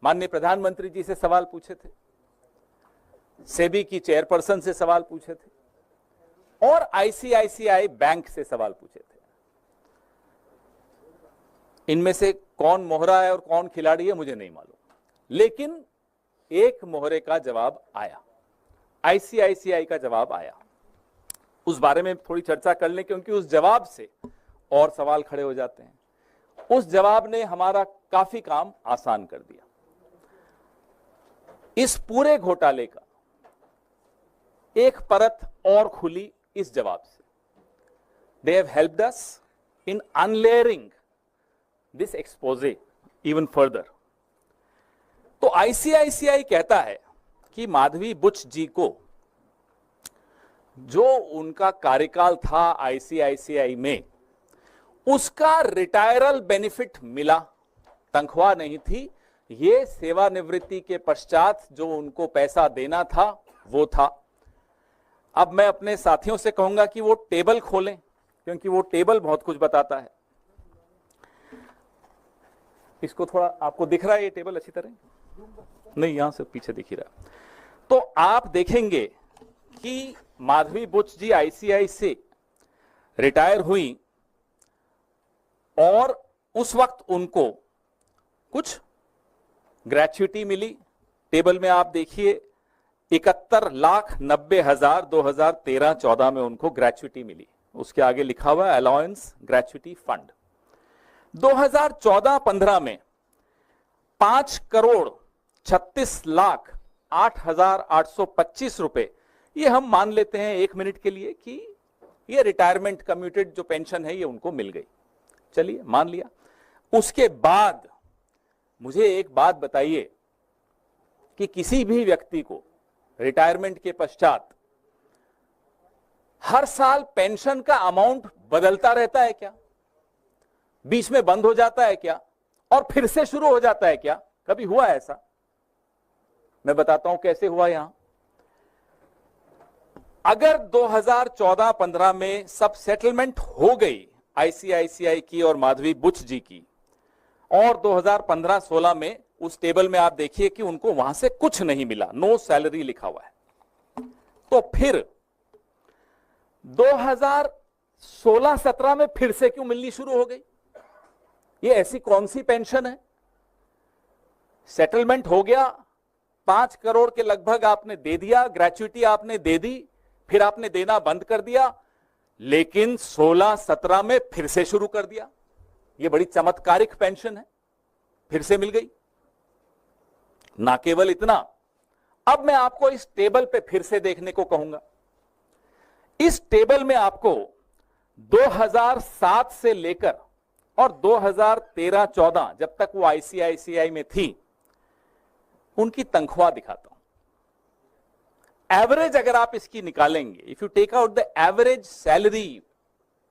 माननीय प्रधानमंत्री जी से सवाल पूछे थे, सेबी की चेयरपर्सन से सवाल पूछे थे और आईसीआईसीआई बैंक से सवाल पूछे थे। इनमें से कौन मोहरा है और कौन खिलाड़ी है मुझे नहीं मालूम, लेकिन एक मोहरे का जवाब आया, आईसीआईसीआई का जवाब आया। उस बारे में थोड़ी चर्चा कर लें, क्योंकि उस जवाब से और सवाल खड़े हो जाते हैं। उस जवाब ने हमारा काफी काम आसान कर दिया। इस पूरे घोटाले का एक परत और खुली इस जवाब से। They have helped us in unlayering this exposé even further. तो आईसीआईसीआई कहता है कि माधवी बुच जी को जो उनका कार्यकाल था आईसीआईसीआई में, उसका रिटायरल बेनिफिट मिला, तनख्वाह नहीं थी। ये सेवानिवृत्ति के पश्चात जो उनको पैसा देना था वो था। अब मैं अपने साथियों से कहूंगा कि वो टेबल खोलें, क्योंकि वो टेबल बहुत कुछ बताता है। इसको थोड़ा आपको दिख रहा है ये टेबल अच्छी तरह? नहीं, यहां से पीछे दिख ही रहा। तो आप देखेंगे कि माधवी बुच जी आईसीआई से रिटायर हुई और उस वक्त उनको कुछ ग्रेच्युटी मिली। टेबल में आप देखिए 71,90,000 2013-14 में उनको ग्रेच्युटी मिली। उसके आगे लिखा हुआ है अलाउंस ग्रेच्युटी फंड। 2014-15 में 5,36,08,825 रुपए, ये हम मान लेते हैं 1 मिनट के लिए कि ये रिटायरमेंट कम्यूटेड जो पेंशन है ये उनको मिल गई। चलिए मान लिया। उसके बाद मुझे एक बात बताइए कि किसी भी व्यक्ति को रिटायरमेंट के पश्चात हर साल पेंशन का अमाउंट बदलता रहता है क्या? बीच में बंद हो जाता है क्या और फिर से शुरू हो जाता है क्या? कभी हुआ ऐसा? मैं बताता हूं कैसे हुआ। यहां अगर 2014-15 में सब सेटलमेंट हो गई आईसीआईसीआई की और माधवी बुच जी की, और 2015-16 में उस टेबल में आप देखिए कि उनको वहां से कुछ नहीं मिला, नो सैलरी लिखा हुआ है, तो फिर 2016-17 में फिर से क्यों मिलनी शुरू हो गई? ये ऐसी कौन सी पेंशन है? सेटलमेंट हो गया, 5 करोड़ के लगभग आपने दे दिया, ग्रेच्युटी आपने दे दी, फिर आपने देना बंद कर दिया, लेकिन 16-17 में फिर से शुरू कर दिया। ये बड़ी चमत्कारिक पेंशन है, फिर से मिल गई। ना केवल इतना, अब मैं आपको इस टेबल पे फिर से देखने को कहूंगा। इस टेबल में आपको 2007 से लेकर और 2013-14 जब तक वो आईसीआईसीआई में थी, उनकी तनख्वाह दिखाता हूं। एवरेज अगर आप इसकी निकालेंगे, if you take out the average salary,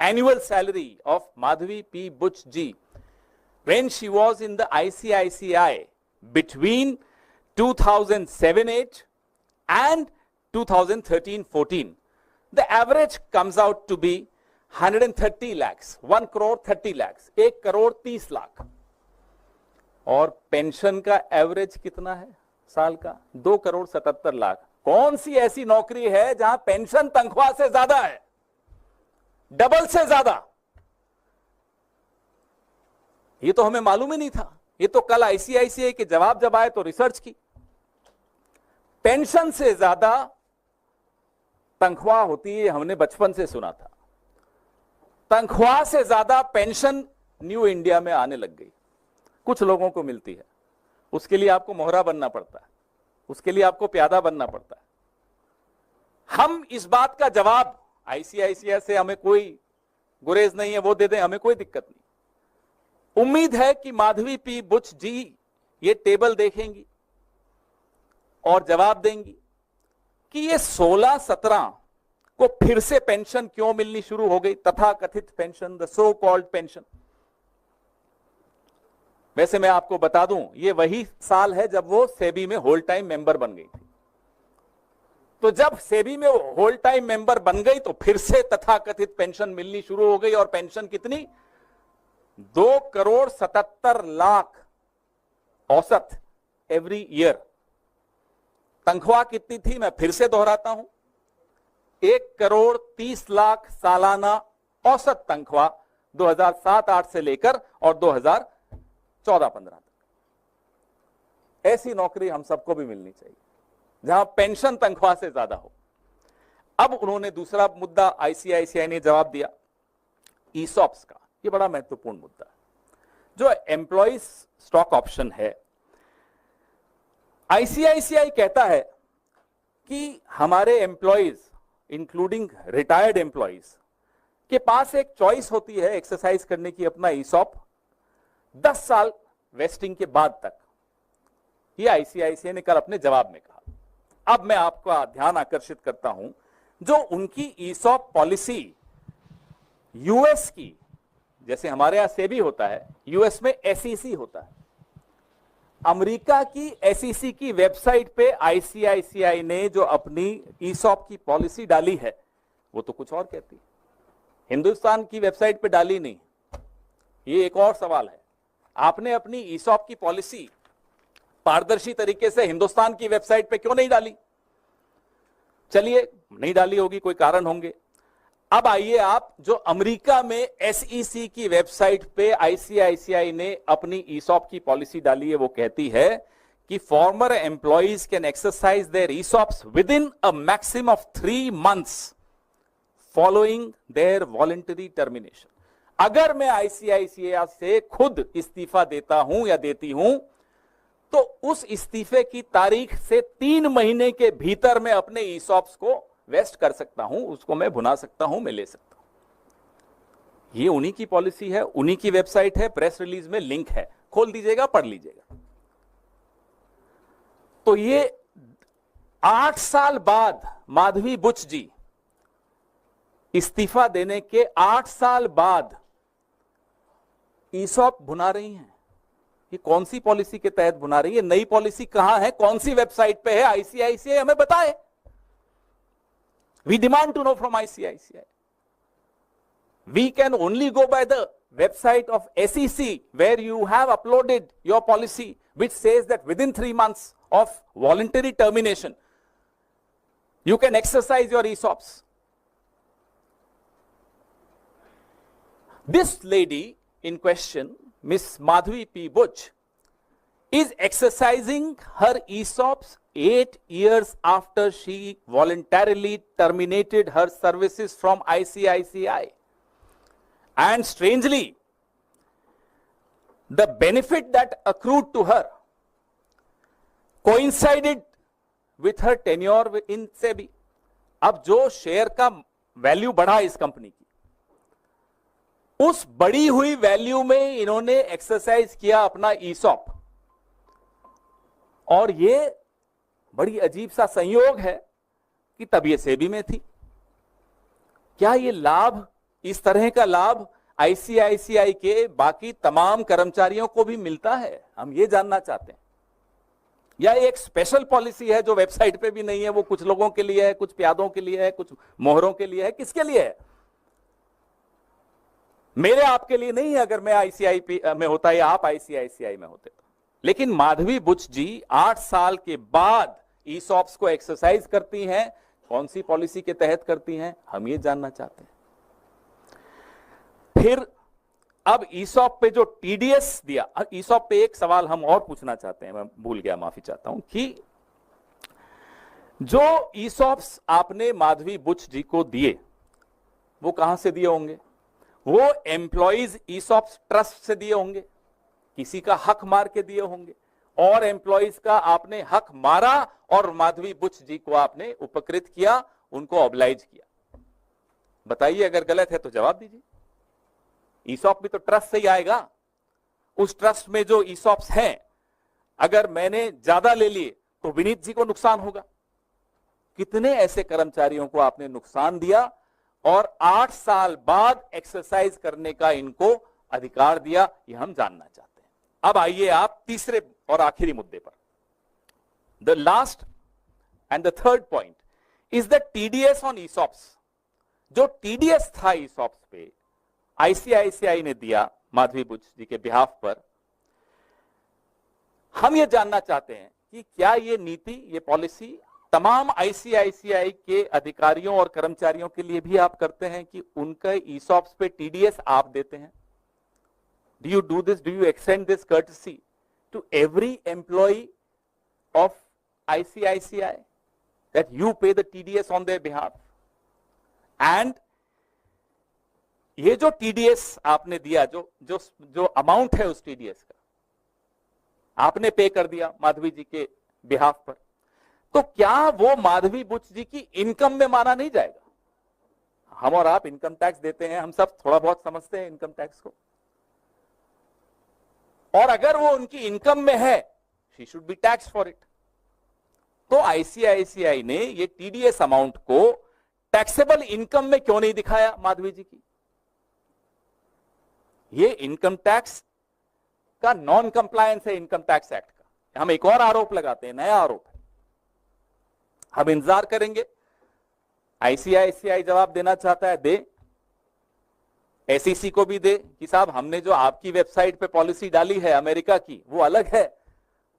annual salary of Madhavi P. Buch ji when she was in the ICICI between 2007-8 and 2013-14, the average comes out to be 130 lakhs, 1 crore 30 lakhs, 1 crore 30 lakh. और pension का average कितना है साल का? 2 करोड़ 77 लाख। कौन सी ऐसी नौकरी है जहां पेंशन तनख्वाह से ज्यादा है, डबल से ज्यादा? ये तो हमें मालूम ही नहीं था। ये तो कल आईसीआईसीआई के जवाब जब आए तो रिसर्च की। पेंशन से ज्यादा तनख्वाह होती है, हमने बचपन से सुना था। तनख्वाह से ज्यादा पेंशन न्यू इंडिया में आने लग गई। कुछ लोगों को मिलती है, उसके लिए आपको मोहरा बनना पड़ता है, उसके लिए आपको प्यादा बनना पड़ता है। हम इस बात का जवाब, आईसीआईसीआई से हमें कोई गुरेज नहीं है, वो दे दें, हमें कोई दिक्कत नहीं। उम्मीद है कि माधवी पी बुच जी ये टेबल देखेंगी और जवाब देंगी कि ये 16-17 को फिर से पेंशन क्यों मिलनी शुरू हो गई, तथा कथित pension, the so called pension. वैसे मैं आपको बता दूं, ये वही साल है जब वो सेबी में होल टाइम मेंबर बन गई थी। तो जब सेबी में होल टाइम मेंबर बन गई तो फिर से तथाकथित पेंशन मिलनी शुरू हो गई। और पेंशन कितनी? 2 करोड़ 77 लाख औसत एवरी ईयर। तनख्वाह कितनी थी, मैं फिर से दोहराता हूं, 1,30,00,000 सालाना औसत तनख्वाह 2007-8 से लेकर और 2014-15 तक। ऐसी नौकरी हम सबको भी मिलनी चाहिए जहां पेंशन तनख्वाह से ज्यादा हो। अब उन्होंने दूसरा मुद्दा आईसीआईसीआई ने जवाब दिया ईसॉप्स का। यह बड़ा महत्वपूर्ण मुद्दा है। जो एम्प्लॉइज स्टॉक ऑप्शन है, आईसीआईसीआई कहता है कि हमारे एम्प्लॉइज इंक्लूडिंग रिटायर्ड एम्प्लॉइज के पास एक चॉइस होती है एक्सरसाइज करने की अपना ईसॉप 10 साल वेस्टिंग के बाद तक। ये आईसीआईसीआई ने कल अपने जवाब में कहा। अब मैं आपका ध्यान आकर्षित करता हूं, जो उनकी ईसॉप पॉलिसी यूएस की, जैसे हमारे यहां सेबी होता है, यूएस में एसईसी होता है। अमेरिका की एसईसी की वेबसाइट पे आईसीआईसीआई ने जो अपनी ईसॉप की पॉलिसी डाली है वो तो कुछ और कहती है, हिंदुस्तान की वेबसाइट पे डाली नहीं। ये एक और सवाल है, आपने अपनी ईसॉप की पॉलिसी पारदर्शी तरीके से हिंदुस्तान की वेबसाइट पे क्यों नहीं डाली? चलिए, नहीं डाली होगी, कोई कारण होंगे। अब आइए आप, जो अमेरिका में एसईसी की वेबसाइट पे आईसीआईसीआई ने अपनी ईसॉप की पॉलिसी डाली है, वो कहती है कि former employees can exercise their ESOPs within a maximum of 3 months following their voluntary termination. अगर मैं आईसीआईसीआई से खुद इस्तीफा देता हूं या देती हूं, तो उस इस्तीफे की तारीख से 3 महीने के भीतर मैं अपने ईसॉप्स को वेस्ट कर सकता हूं, उसको मैं भुना सकता हूं, मैं ले सकता हूं। ये उन्हीं की पॉलिसी है, उन्हीं की वेबसाइट है, प्रेस रिलीज में लिंक है, खोल दीजिएगा, पढ़ लीजिएगा। तो ये 8 साल बाद माधवी बुच जी इस्तीफा देने के 8 साल बाद ईसॉप भुना रही हैं। ये कौन सी पॉलिसी के तहत भुना रही है? नई पॉलिसी कहां है, कौन सी वेबसाइट पे है? आईसीआईसीआई हमें बताए। We demand to know from ICICI. We can only go by the website of SEC, where you have uploaded your policy, which says that within 3 months of voluntary termination, you can exercise your ESOPs. This lady in question, Miss Madhvi P. Buch, is exercising her ESOPs 8 years after she voluntarily terminated her services from ICICI. And strangely, the benefit that accrued to her coincided with her tenure in SEBI. अब जो share का value बढ़ा इस company की, उस बढ़ी हुई value में इन्होंने एक्सरसाइज किया अपना ईसॉप। और ये बड़ी अजीब सा संयोग है कि तब ये सेबी में थी। क्या ये लाभ, इस तरह का लाभ आईसीआईसीआई के बाकी तमाम कर्मचारियों को भी मिलता है? हम ये जानना चाहते हैं। या एक स्पेशल पॉलिसी है जो वेबसाइट पे भी नहीं है, वो कुछ लोगों के लिए है, कुछ प्यादों के लिए है, कुछ मोहरों के लिए है, किसके लिए है? मेरे आपके लिए नहीं है। अगर मैं आईसीआईसीआई में होता या आप आईसीआईसीआई में होते तो। लेकिन माधवी बुच जी 8 साल के बाद ईसॉप्स को एक्सरसाइज करती हैं। कौन सी पॉलिसी के तहत करती हैं, हम ये जानना चाहते हैं। फिर अब ईसॉप पे जो टीडीएस दिया, ईसॉप पे एक सवाल हम और पूछना चाहते हैं, मैं भूल गया, माफी चाहता हूं, कि जो ईसॉप्स आपने माधवी बुच जी को दिए वो कहां से दिए होंगे? वो एम्प्लॉइज ईसॉप्स ट्रस्ट से दिए होंगे, किसी का हक मार के दिए होंगे, और एम्प्लॉइज का आपने हक मारा और माधवी बुच जी को आपने उपकृत किया, उनको ऑब्लाइज किया। बताइए, अगर गलत है तो जवाब दीजिए। ईसॉप भी तो ट्रस्ट से ही आएगा। उस ट्रस्ट में जो ईसॉप्स हैं, अगर मैंने ज्यादा ले लिए तो विनीत जी को नुकसान होगा। कितने ऐसे कर्मचारियों को आपने नुकसान दिया और 8 साल बाद एक्सरसाइज करने का इनको अधिकार दिया, यह हम जानना चाहते हैं। अब आइए आप तीसरे और आखिरी मुद्दे पर। The last and the third point is the TDS on ESOPs. जो टीडीएस था ईसॉप्स पे आईसीआईसीआई ने दिया माधवी बुच जी के बिहाफ पर, हम ये जानना चाहते हैं कि क्या ये नीति, ये पॉलिसी तमाम आईसीआईसीआई के अधिकारियों और कर्मचारियों के लिए भी आप करते हैं कि उनके ईसॉप्स पे टीडीएस आप देते हैं? Do you do this, do you extend this courtesy to every employee of ICICI that you pay the TDS on their behalf? And ये जो टीडीएस आपने दिया, जो अमाउंट है उस टीडीएस का आपने पे कर दिया माधवी जी के बिहाफ पर, तो क्या वो माधवी बुच जी की इनकम में माना नहीं जाएगा? हम और आप इनकम टैक्स देते हैं, हम सब थोड़ा बहुत समझते हैं इनकम टैक्स को, और अगर वो उनकी इनकम में है, she should be tax for it. तो आईसीआईसीआई ने ये टीडीएस अमाउंट को टैक्सेबल इनकम में क्यों नहीं दिखाया माधवी जी की? ये इनकम टैक्स का नॉन कंप्लायंस है इनकम टैक्स एक्ट का। हम एक और आरोप लगाते हैं, नया आरोप है। हम इंतजार करेंगे, आईसीआईसीआई जवाब देना चाहता है दे, एसईसी को भी दे कि साहब हमने जो आपकी वेबसाइट पे पॉलिसी डाली है अमेरिका की वो अलग है,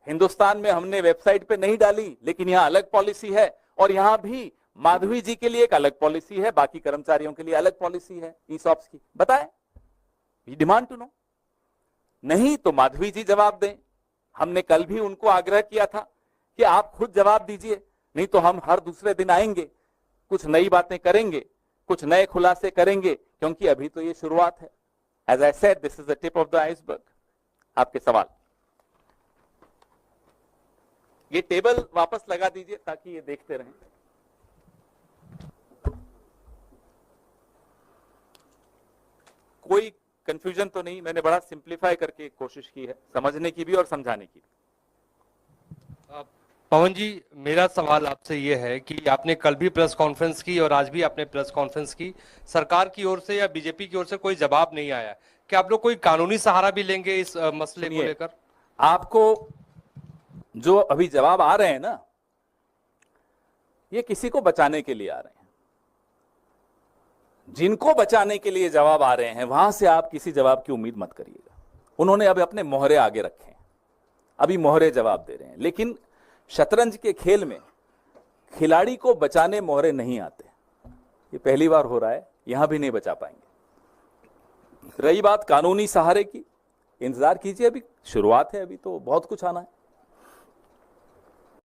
हिंदुस्तान में हमने वेबसाइट पे नहीं डाली, लेकिन यहां अलग पॉलिसी है, और यहां भी माधवी जी के लिए एक अलग पॉलिसी है, बाकी कर्मचारियों के लिए अलग पॉलिसी है ईसॉप्स की। बताएं, वी डिमांड टू नो। नहीं तो माधवी जी जवाब दें। हमने कल भी उनको आग्रह किया था कि आप खुद जवाब दीजिए, नहीं तो हम हर दूसरे दिन आएंगे, कुछ नई बातें करेंगे, कुछ नए खुलासे करेंगे, क्योंकि अभी तो ये शुरुआत है। As I said, this is the tip of the iceberg. आपके सवाल, ये टेबल वापस लगा दीजिए ताकि ये देखते रहें। कोई कंफ्यूजन तो नहीं? मैंने बड़ा सिंप्लीफाई करके कोशिश की है समझने की भी और समझाने की भी। पवन जी, मेरा सवाल आपसे ये है कि आपने कल भी प्रेस कॉन्फ्रेंस की और आज भी आपने प्रेस कॉन्फ्रेंस की, सरकार की ओर से या बीजेपी की ओर से कोई जवाब नहीं आया। क्या आप लोग कोई कानूनी सहारा भी लेंगे इस मसले को लेकर? आपको जो अभी जवाब आ रहे हैं ना, ये किसी को बचाने के लिए आ रहे हैं। जिनको बचाने के लिए जवाब आ रहे हैं वहां से आप किसी जवाब की उम्मीद मत करिएगा। उन्होंने अभी अपने मोहरे आगे रखे हैं, अभी मोहरे जवाब दे रहे हैं, लेकिन शतरंज के खेल में खिलाड़ी को बचाने मोहरे नहीं आते। ये पहली बार हो रहा है, यहां भी नहीं बचा पाएंगे। रही बात कानूनी सहारे की, इंतजार कीजिए, अभी शुरुआत है, अभी तो बहुत कुछ आना है।